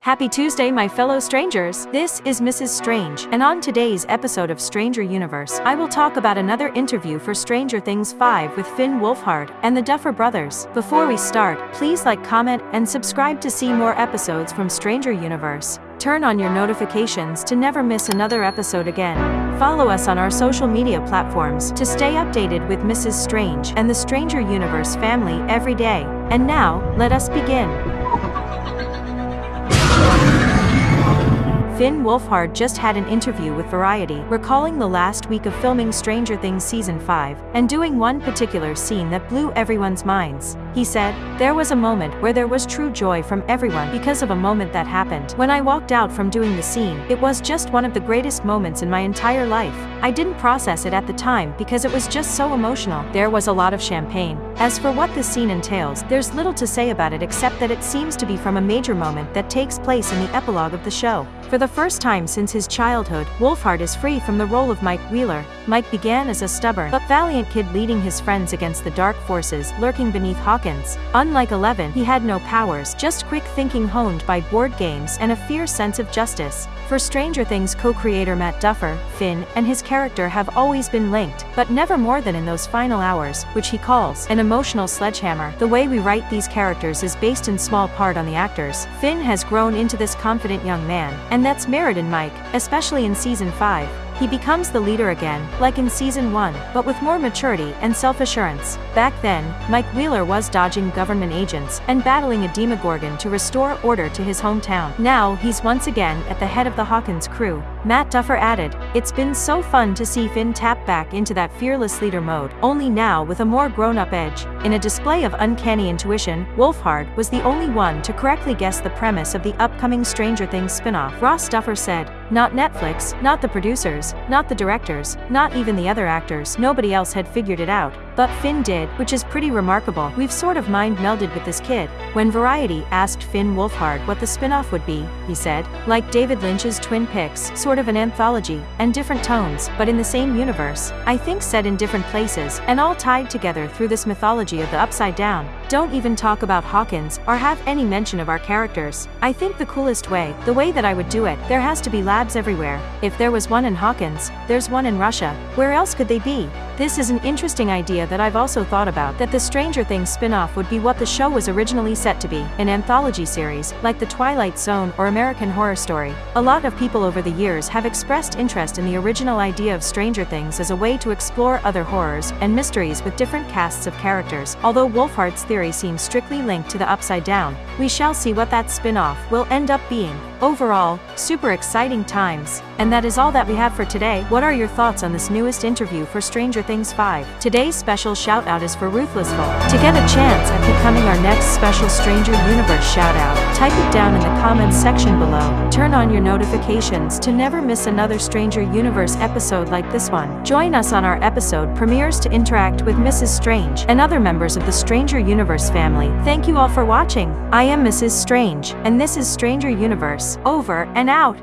Happy Tuesday, my fellow strangers. This is Mrs. Strange, and on today's episode of Stranger Universe, I will talk about another interview for Stranger Things 5 with Finn Wolfhard and the Duffer Brothers. Before we start, please like, comment, and subscribe to see more episodes from Stranger Universe. Turn on your notifications to never miss another episode again. Follow us on our social media platforms to stay updated with Mrs. Strange and the Stranger Universe family every day. And now, let us begin. Finn Wolfhard just had an interview with Variety, recalling the last week of filming Stranger Things Season 5, and doing one particular scene that blew everyone's minds. He said, "There was a moment where there was true joy from everyone because of a moment that happened. When I walked out from doing the scene, it was just one of the greatest moments in my entire life. I didn't process it at the time because it was just so emotional. There was a lot of champagne. As for what this scene entails, there's little to say about it except that it seems to be from a major moment that takes place in the epilogue of the show. For the first time since his childhood, Wolfhard is free from the role of Mike Wheeler. Mike began as a stubborn but valiant kid leading his friends against the dark forces lurking beneath Hawkins. Unlike Eleven, he had no powers, just quick thinking honed by board games and a fierce sense of justice. For Stranger Things co-creator Matt Duffer, Finn and his character have always been linked, but never more than in those final hours, which he calls an emotional sledgehammer. The way we write these characters is based in small part on the actors. Finn has grown into this confident young man, and that's mirrored in Mike, especially in Season 5. He becomes the leader again, like in Season 1, but with more maturity and self-assurance. Back then, Mike Wheeler was dodging government agents and battling a Demogorgon to restore order to his hometown. Now, he's once again at the head of the Hawkins crew. Matt Duffer added, "It's been so fun to see Finn tap back into that fearless leader mode, only now with a more grown-up edge." In a display of uncanny intuition, Wolfhard was the only one to correctly guess the premise of the upcoming Stranger Things spin-off. Ross Duffer said, "Not Netflix, not the producers, not the directors, not even the other actors. Nobody else had figured it out. But Finn did, which is pretty remarkable. We've sort of mind-melded with this kid." When Variety asked Finn Wolfhard what the spin-off would be, he said, "Like David Lynch's Twin Peaks, sort of an anthology, and different tones, but in the same universe. I think set in different places, and all tied together through this mythology of the Upside Down. Don't even talk about Hawkins, or have any mention of our characters. I think the coolest way, the way that I would do it, there has to be labs everywhere. If there was one in Hawkins, there's one in Russia. Where else could they be?" This is an interesting idea that I've also thought about, that the Stranger Things spin-off would be what the show was originally set to be, an anthology series, like The Twilight Zone or American Horror Story. A lot of people over the years have expressed interest in the original idea of Stranger Things as a way to explore other horrors and mysteries with different casts of characters, although Wolfhard's theory seems strictly linked to the Upside Down. We shall see what that spin-off will end up being. Overall, super exciting times. And that is all that we have for today. What are your thoughts on this newest interview for Stranger Things 5? Today's special shout-out is for Ruthlessful. To get a chance at becoming our next special Stranger Universe shout-out, type it down in the comments section below. Turn on your notifications to never miss another Stranger Universe episode like this one. Join us on our episode premieres to interact with Mrs. Strange and other members of the Stranger Universe family. Thank you all for watching. I am Mrs. Strange, and this is Stranger Universe. Over and out.